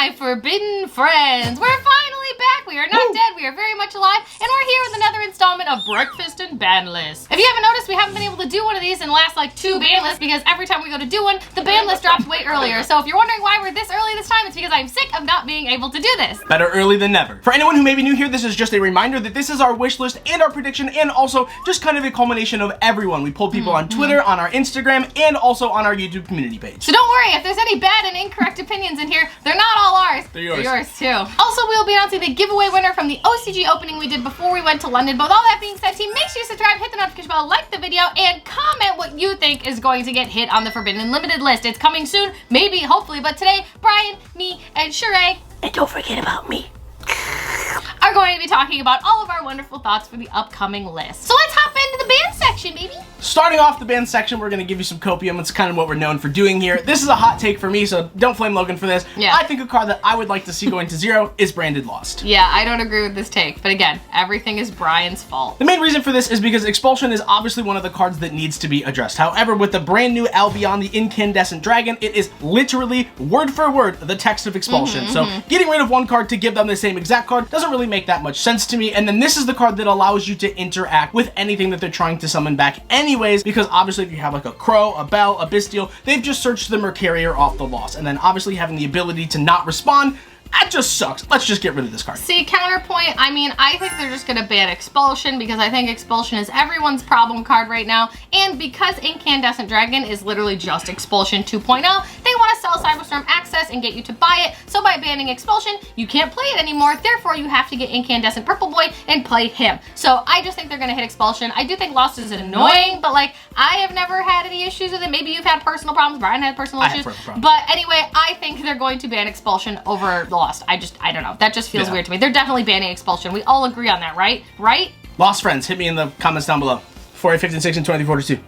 my forbidden friends. We're finally back. We are not dead. We are very much alive. And we're here with another installment of Breakfast and Banlist. If you haven't noticed, we haven't been able to do one of these in the last like 2 Banlists because every time we go to do one, the Banlist drops way earlier. So if you're wondering why we're this early this time, it's because I'm sick of not being able to do this. Better early than never. For anyone who may be new here, this is just a reminder that this is our wish list and our prediction, and also just kind of a culmination of everyone. We pulled people on Twitter, on our Instagram, and also on our YouTube community page. So don't worry, if there's any bad and incorrect opinions in here, they're not all ours. They're yours. They're yours too. Also, we'll be announcing the giveaway winner from the OCG opening we did before we went to London. But with all that being said, team, make sure you subscribe, hit the notification bell, like the video, and comment what you think is going to get hit on the Forbidden and Limited list. It's coming soon, maybe, hopefully, but today, Brian, me, and Sheree, and don't forget about me, are going to be talking about all of our wonderful thoughts for the upcoming list. So let's hop into the band section, baby. Starting off the band section, we're going to give you some copium. It's kind of what we're known for doing here. This is a hot take for me, so don't flame Logan for this. Yeah. I think a card that I would like to see going to 0 is Branded Lost. Yeah, I don't agree with this take, but again, everything is Brian's fault. The main reason for this is because Expulsion is obviously one of the cards that needs to be addressed. However, with the brand new Albion, the Incandescent Dragon, it is literally word for word the text of Expulsion. So getting rid of one card to give them the same exact card doesn't really make that much sense to me. And then this is the card that allows you to interact with anything that they're trying to summon back anyways, because obviously if you have like a Crow, a Bell, a Bestial, they've just searched the Mercarier off the loss. And then obviously having the ability to not respond, that just sucks. Let's just get rid of this card. See, counterpoint, I mean, I think they're just gonna ban Expulsion because I think Expulsion is everyone's problem card right now. And because Incandescent Dragon is literally just Expulsion 2.0, they want to sell Cyberstorm access and get you to buy it. So by banning Expulsion, you can't play it anymore. Therefore, you have to get Incandescent Purple Boy and play him. So I just think they're gonna hit Expulsion. I do think Lost is annoying, but like, I have never had any issues with it. Maybe you've had personal problems. Brian had personal issues. But anyway, I think they're going to ban Expulsion over the Lost. I don't know. That just feels weird to me. They're definitely banning Expulsion. We all agree on that, right? Right? Lost friends, hit me in the comments down below. 48, 15, 16, 20, 42.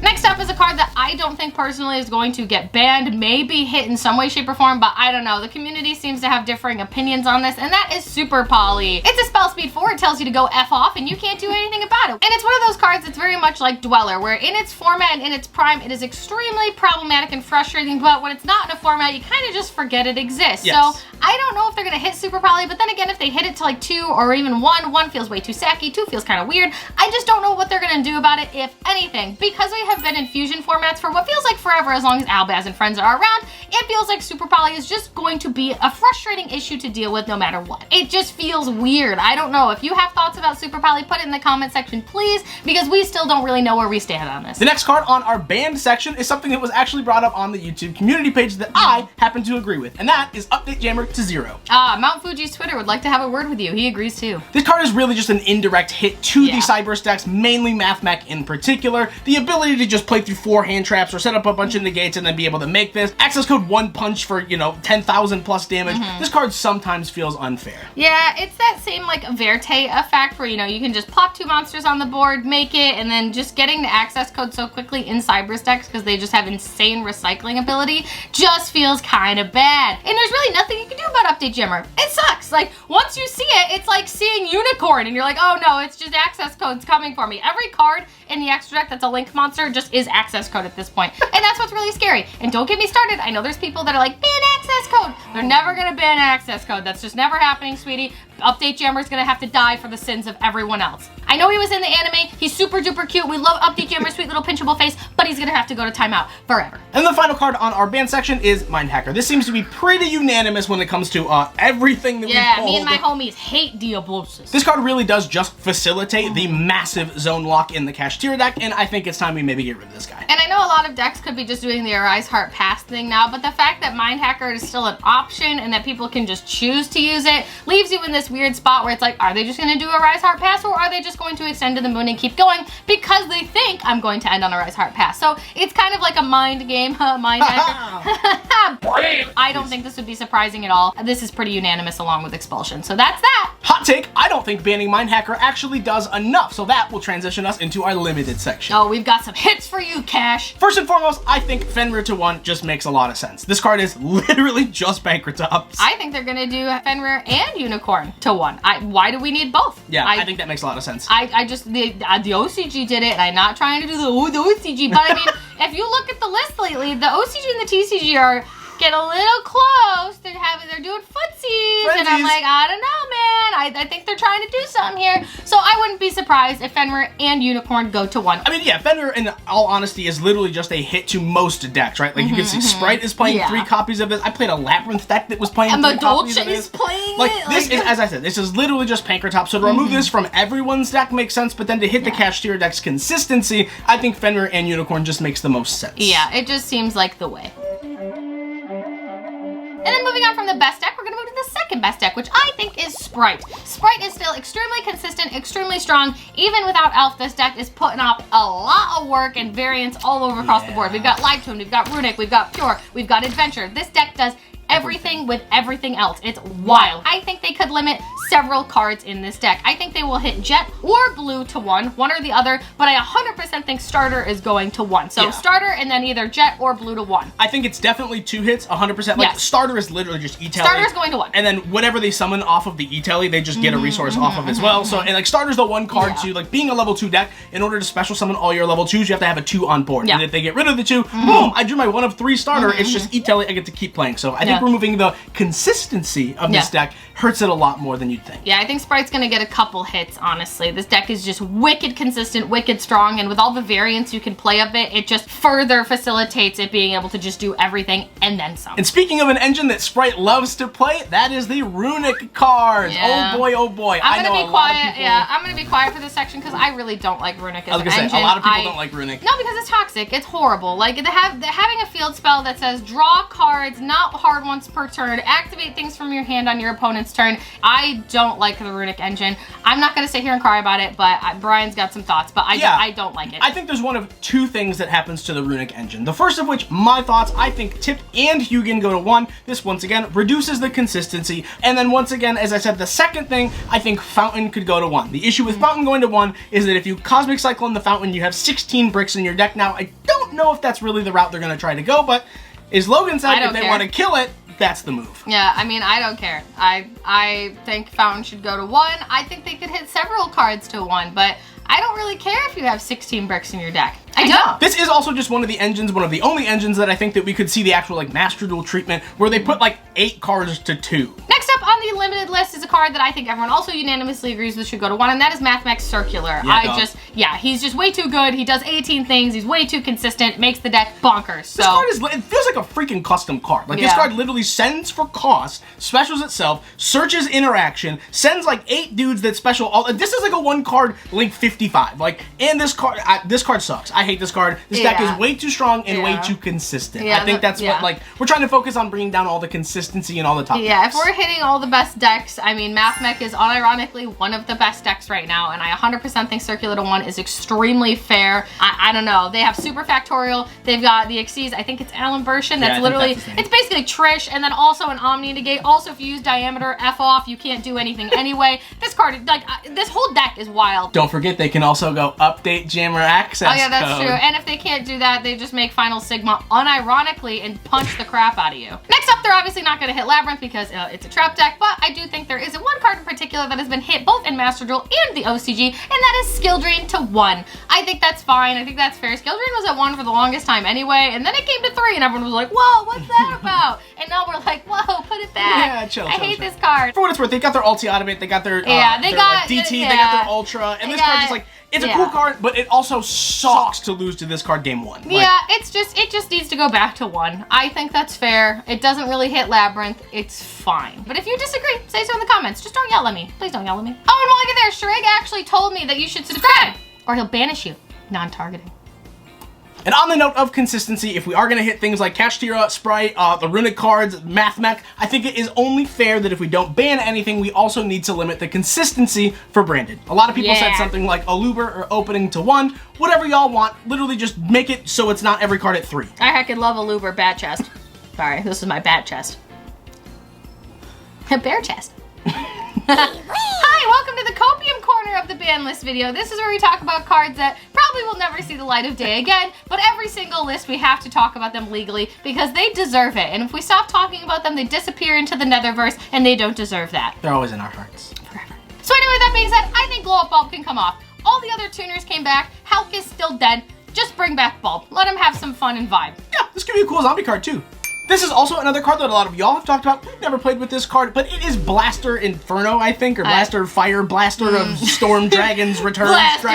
Next up is a card that I don't think personally is going to get banned, maybe hit in some way, shape, or form, but I don't know. The community seems to have differing opinions on this, and that is Super Poly. It's a spell speed 4, it tells you to go F off, and you can't do anything about it. And it's one of those cards that's very much like Dweller, where in its format and in its prime, it is extremely problematic and frustrating, but when it's not in a format, you kind of just forget it exists. Yes. So I don't know if they're gonna hit Super Poly, but then again, if they hit it to like 2 or even 1 feels way too sacky, 2 feels kind of weird. I just don't know what they're gonna do about it, if anything. Because we have been in fusion formats for what feels like forever, as long as Albaz and friends are around, it feels like Super Poly is just going to be a frustrating issue to deal with no matter what. It just feels weird. I don't know. If you have thoughts about Super Poly, put it in the comment section, please, because we still don't really know where we stand on this. The next card on our banned section is something that was actually brought up on the YouTube community page that I happen to agree with, and that is Update Jammer to 0. Mount Fuji's Twitter would like to have a word with you. He agrees too. This card is really just an indirect hit to the Cyber stacks, mainly Math Mech in particular. The ability to just play through 4 hand traps or set up a bunch of negates and then be able to make this. Access code 1 punch for, 10,000 plus damage. This card sometimes feels unfair. Yeah, it's that same like Verte effect where, you can just plop 2 monsters on the board, make it, and then just getting the access code so quickly in Cyber stacks because they just have insane recycling ability just feels kind of bad. And there's really nothing you can do about Update Jammer. It sucks. Like, once you see it, it's like seeing Unicorn and you're like, oh no, it's just access codes coming for me. Every card in the extra deck that's a Link monster just is access code at this point. And that's what's really scary. And don't get me started. I know there's people that are like, ban access code. They're never gonna ban access code. That's just never happening, sweetie. Update Jammer's gonna have to die for the sins of everyone else. I know he was in the anime. He's super duper cute. We love Update Jammer's sweet little pinchable face, but he's gonna have to go to timeout forever. And the final card on our ban section is Mind Hacker. This seems to be pretty unanimous when it comes to everything that we pulled. Me and my homies hate Diablosis. This card really does just facilitate the massive zone lock in the Kashtira deck, and I think it's time we maybe get rid of this guy. And I know a lot of decks could be just doing the Arise Heart Pass thing now, but the fact that Mind Hacker is still an option and that people can just choose to use it leaves you in this weird spot where it's like, are they just going to do a Rise Heart Pass, or are they just going to extend to the moon and keep going because they think I'm going to end on a Rise Heart Pass? So it's kind of like a mind game, Mind Hacker. I don't think this would be surprising at all. This is pretty unanimous along with Expulsion. So that's that. Hot take, I don't think banning Mind Hacker actually does enough, so that will transition us into our limited section. Oh, we've got some hits for you, Cash. First and foremost, I think Fenrir to 1 just makes a lot of sense. This card is literally just Bankratops. I think they're gonna do Fenrir and Unicorn to 1. Why do we need both? Yeah, I think that makes a lot of sense. I just, the OCG did it, and I'm not trying to do the OCG, but I mean, if you look at the list lately, the OCG and the TCG are get a little close. They're doing footsies, and I'm like, I don't know, man. I think they're trying to do something here. So I wouldn't be surprised if Fenrir and Unicorn go to 1. I mean, yeah, Fenrir, in all honesty, is literally just a hit to most decks, right? Like, you can see Sprite is playing 3 copies of this. I played a Labyrinth deck that was playing 3 copies of this. Is playing like, it. This is, as I said, this is literally just Pankrotop. So to remove this from everyone's deck makes sense, but then to hit the Kashtira deck's consistency, I think Fenrir and Unicorn just makes the most sense. Yeah, it just seems like the way. And then moving on from the best deck, we're going to move to the second best deck, which I think is Sprite. Sprite is still extremely consistent, extremely strong. Even without Elf, this deck is putting up a lot of work and variance all over across the board. We've got Live Tune, we've got Runic, we've got Pure, we've got Adventure. This deck does everything with everything else. It's wild. I think they could limit several cards in this deck. I think they will hit Jet or Blue to 1 or the other, but I 100% think Starter is going to 1. So Starter and then either Jet or Blue to 1. I think it's definitely 2 hits, 100%. Like, Starter is literally just E-Telly. Starter's going to 1. And then whatever they summon off of the E-Telly, they just get a resource off of as well. So, and like, Starter's the one card to, like, being a level 2 deck, in order to special summon all your level 2s, you have to have a 2 on board. And if they get rid of the 2, boom, I drew my 1 of 3 Starter. It's just E-Telly, I get to keep playing. So I think removing the consistency of this deck hurts it a lot more than you'd think. Yeah, I think Sprite's going to get a couple hits, honestly. This deck is just wicked consistent, wicked strong, and with all the variants you can play of it, it just further facilitates it being able to just do everything and then some. And speaking of an engine that Sprite loves to play, that is the Runic cards. Yeah. Oh boy, oh boy. I'm going to be quiet. Yeah, I'm going to be quiet for this section because I really don't like Runic as an engine. A lot of people don't like Runic. No, because it's toxic. It's horrible. Like, they're having a field spell that says draw cards, not hard once per turn, activate things from your hand on your opponent's turn. I don't like the Runic engine. I'm not going to sit here and cry about it, but Brian's got some thoughts, but I don't like it. I think there's one of 2 things that happens to the Runic engine. The first of which, my thoughts, I think Tip and Hugin go to 1. This, once again, reduces the consistency. And then, once again, as I said, the second thing, I think Fountain could go to 1. The issue with Fountain going to 1 is that if you Cosmic Cyclone the Fountain, you have 16 bricks in your deck. Now, I don't know if that's really the route they're going to try to go, but as Logan said, if they want to kill it, that's the move. Yeah, I mean, I don't care. I think Fountain should go to 1. I think they could hit several cards to 1, but I don't really care if you have 16 bricks in your deck. I don't. This is also just one of the engines, one of the only engines that I think that we could see the actual, like, Master Duel treatment, where they put, like, 8 cards to 2. Next up on the limited list is a card that I think everyone also unanimously agrees with should go to 1, and that is Mathmech Circular. He's just way too good. He does 18 things. He's way too consistent. Makes the deck bonkers. So. This card it feels like a freaking custom card. Like, this card literally sends for cost, specials itself, searches interaction, sends, like, 8 dudes that special all. This is like a 1 card Link 55. Like, and this card sucks. I hate this card. This deck is way too strong and way too consistent. I think that's what, like, we're trying to focus on bringing down all the consistency and all the top decks. If we're hitting all the best decks, I mean, Mathmech is unironically one of the best decks right now, and I 100% think Circular to 1 is extremely fair. I don't know. They have Super Factorial. They've got the Xyz. I think it's Alan Version. That's literally, it's basically Trish, and then also an Omni Negate. Also, if you use Diameter, F off. You can't do anything anyway. This card, like, this whole deck is wild. Don't forget, they can also go update Jammer Access Oh yeah, that's true. And if they can't do that, they just make Final Sigma unironically and punch the crap out of you. Next up, they're obviously not going to hit Labyrinth because it's a trap deck, but I do think there is one card in particular that has been hit both in Master Duel and the OCG, and that is Skill Drain to 1. I think that's fine. I think that's fair. Skill Drain was at 1 for the longest time anyway, and then it came to 3, and everyone was like, whoa, what's that about? And now we're like, whoa, put it back. Yeah, chill. I hate this card. For what it's worth, they got their ulti automate, they got their, DT, they got their Ultra, and this card just like, it's a cool card, but it also sucks to lose to this card game 1. Yeah, it just needs to go back to 1. I think that's fair. It doesn't really hit Labyrinth. It's fine. But if you disagree, say so in the comments. Just don't yell at me. Please don't yell at me. Oh, and while you're there, Shrek actually told me that you should subscribe, or he'll banish you. Non-targeting. And on the note of consistency, if we are going to hit things like Kashtira, Sprite, the Runic cards, Mathmech, I think it is only fair that if we don't ban anything, we also need to limit the consistency for branded. A lot of people said something like Aluber or opening to 1. Whatever y'all want, literally just make it so it's not every card at 3. I heckin' love Aluber bat chest. Sorry, this is my bat chest. Bear chest. Hi, welcome to the Copium corner of the ban list video. This is where we talk about cards that probably will never see the light of day again, but every single list we have to talk about them legally because they deserve it. And if we stop talking about them, they disappear into the Netherverse, and they don't deserve that. They're always in our hearts. Forever. So anyway, that being said, I think Glow Up Bulb can come off. All the other tuners came back. Hulk is still dead. Just bring back Bulb. Let him have some fun and vibe. Yeah, this could be a cool zombie card too. This is also another card that a lot of y'all have talked about. We've never played with this card, but it is Blaster Inferno, I think, or Blaster Fire Blaster of Storm Dragons Returns. Blaster.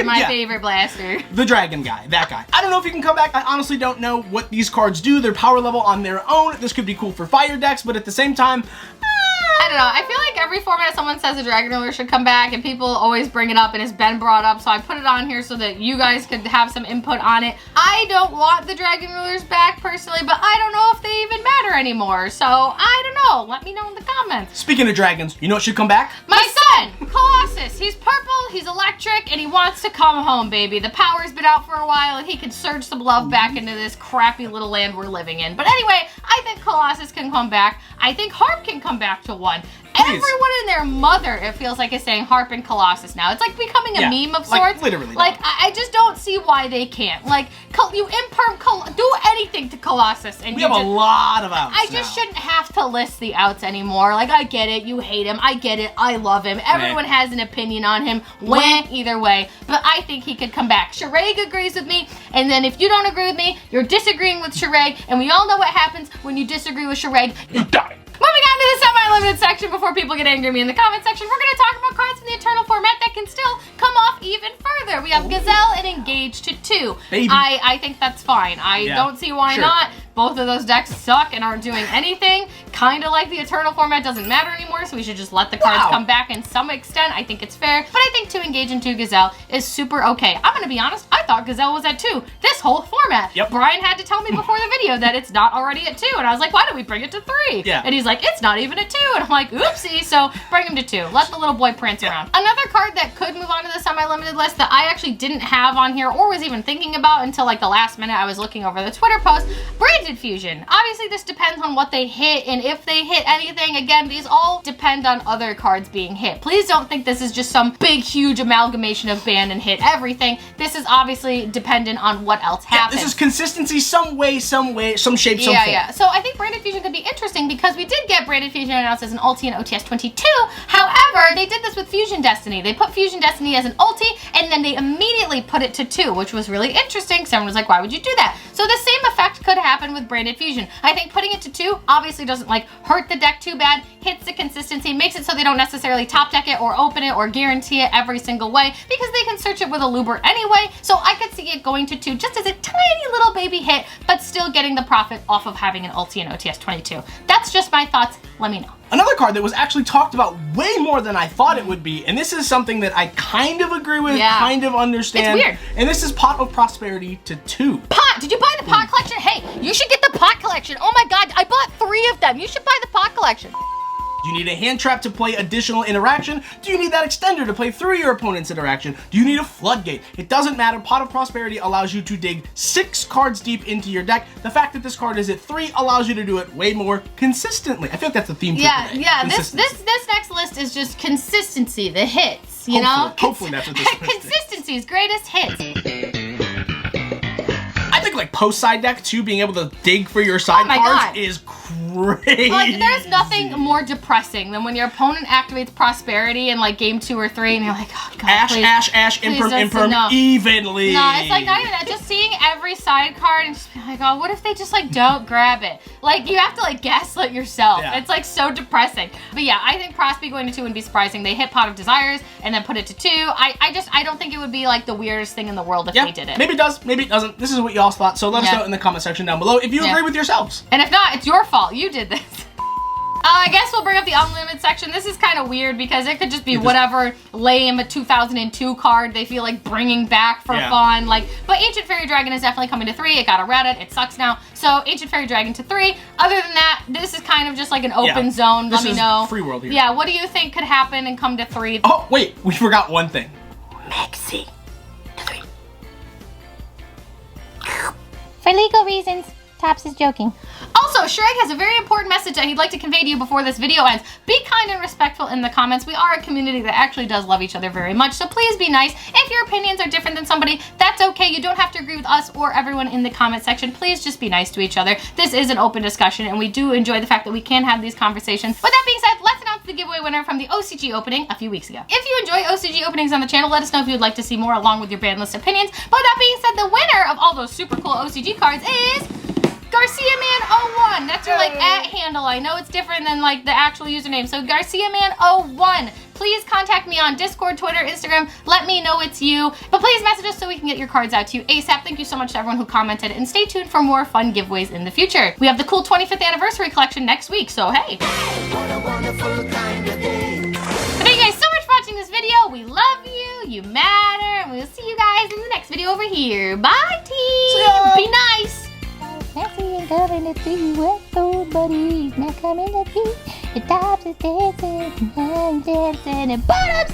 My favorite Blaster. The dragon guy, that guy. I don't know if he can come back. I honestly don't know what these cards do. Their power level on their own. This could be cool for fire decks, but at the same time, I don't know. I feel like every format someone says a Dragon Ruler should come back, and people always bring it up, and it's been brought up, so I put it on here so that you guys could have some input on it. I don't want the Dragon Rulers back personally, but I don't know if they even matter anymore, so I don't know. Let me know in the comments. Speaking of dragons, you know what should come back? My son, Colossus. He's purple, he's electric, and he wants to come home, baby. The power's been out for a while, and he can surge some love back into this crappy little land we're living in. But anyway, I think Colossus can come back. I think Harp can come back to 1. Please. Everyone and their mother, it feels like, is saying Harp and Colossus now. It's like becoming a meme of sorts. Literally. Like, I just don't see why they can't. Like, you do anything to Colossus. And we have a lot of outs I just shouldn't have to list the outs anymore. Like, I get it. You hate him. I get it. I love him. Everyone has an opinion on him. Either way. But I think he could come back. Shireg agrees with me. And then if you don't agree with me, you're disagreeing with Shireg. And we all know what happens when you disagree with Shireg. You die. Moving on to the semi-limited section before people get angry at me in the comment section, we're going to talk about cards in the Eternal format that can still come off even further. We have Gazelle and Engage to 2. Baby. I think that's fine. I don't see why not. Both of those decks suck and aren't doing anything. Kind of like the Eternal format doesn't matter anymore, so we should just let the cards come back in some extent. I think it's fair. But I think 2 Engage and 2 Gazelle is super okay. I'm going to be honest, I thought Gazelle was at 2 this whole format. Yep. Brian had to tell me before the video that it's not already at 2, and I was like, why don't we bring it to 3? Yeah. And he's like, it's not even at 2, and I'm like, oopsie, so bring him to 2. Let the little boy prance around. Another card that could move on to the semi-limited list that I actually didn't have on here or was even thinking about until like the last minute I was looking over the Twitter post, Branded Fusion. Obviously, this depends on what they hit and if they hit anything. Again, these all depend on other cards being hit. Please don't think this is just some big, huge amalgamation of ban and hit everything. This is obviously dependent on what else happens. This is consistency some way, some shape, some form. Yeah. So I think Branded Fusion could be interesting because we did get Branded Fusion announced as an ulti in OTS 22. However, they did this with Fusion Destiny. They put Fusion Destiny as an ulti, and then they immediately put it to 2, which was really interesting. Someone was like, why would you do that? So the same effect could happen with Branded Fusion. I think putting it to 2 obviously doesn't like hurt the deck too bad, hits the consistency, makes it so they don't necessarily top deck it or open it or guarantee it every single way because they can search it with a Looper anyway. So I could see it going to 2 just as a tiny little baby hit, but still getting the profit off of having an ulti in OTS 22. That's just my thoughts. Let me know. Another card that was actually talked about way more than I thought it would be, and this is something that I kind of agree with, kind of understand. It's weird. And this is Pot of Prosperity to 2. Pot! Did you buy the pot collection? Hey, you should get the pot collection. Oh my god, I bought 3 of them. You should buy the pot collection. Do you need a hand trap to play additional interaction? Do you need that extender to play through your opponent's interaction? Do you need a floodgate? It doesn't matter. Pot of Prosperity allows you to dig 6 cards deep into your deck. The fact that this card is at 3 allows you to do it way more consistently. I feel like that's the theme for today. Yeah. This next list is just consistency, the hits, you know? Hopefully that's what this list is. Consistency's greatest hits. I think like post side deck too, being able to dig for your side cards is crazy. Like there's nothing more depressing than when your opponent activates Prosperity in like game 2 or 3 and you're like, oh god, Ash, Imperm, evenly. No, it's like not even that. Just seeing every side card and just being like, oh, what if they just like don't grab it? Like you have to like gaslight yourself. Yeah. It's like so depressing. But yeah, I think Prosby going to 2 wouldn't be surprising. They hit Pot of Desires and then put it to 2. I don't think it would be like the weirdest thing in the world if they did it. Maybe it does, maybe it doesn't. This is what y'all's thought. So let us know in the comment section down below if you agree with yourselves. And if not, it's your fault. You did this. I guess we'll bring up the unlimited section. This is kind of weird because it could just be whatever lame 2002 card they feel like bringing back for fun. But Ancient Fairy Dragon is definitely coming to 3. It got errata. It sucks now. So Ancient Fairy Dragon to 3. Other than that, this is kind of just like an open zone. Let me know. Free world here. Yeah, what do you think could happen and come to 3? Oh, wait. We forgot one thing. Maxi to 3. For legal reasons, Tops is joking. Also, Shrek has a very important message that he'd like to convey to you before this video ends. Be kind and respectful in the comments. We are a community that actually does love each other very much, so please be nice. If your opinions are different than somebody, that's okay. You don't have to agree with us or everyone in the comment section. Please just be nice to each other. This is an open discussion, and we do enjoy the fact that we can have these conversations. With that being said, let's announce the giveaway winner from the OCG opening a few weeks ago. If you enjoy OCG openings on the channel, let us know if you would like to see more along with your ban list opinions. But with that being said, the winner of all those super cool OCG cards is like @handle. I know it's different than like the actual username. So Garcia Man 01. Please contact me on Discord, Twitter, Instagram. Let me know it's you. But please message us so we can get your cards out to you ASAP. Thank you so much to everyone who commented, and stay tuned for more fun giveaways in the future. We have the cool 25th anniversary collection next week, so hey. What a wonderful kind of day. But thank you guys so much for watching this video. We love you. You matter. And we'll see you guys in the next video over here. Bye, team. Be nice. Nancy and coming to see what old buddies not coming to be. The tops is dancing and dancing and bottoms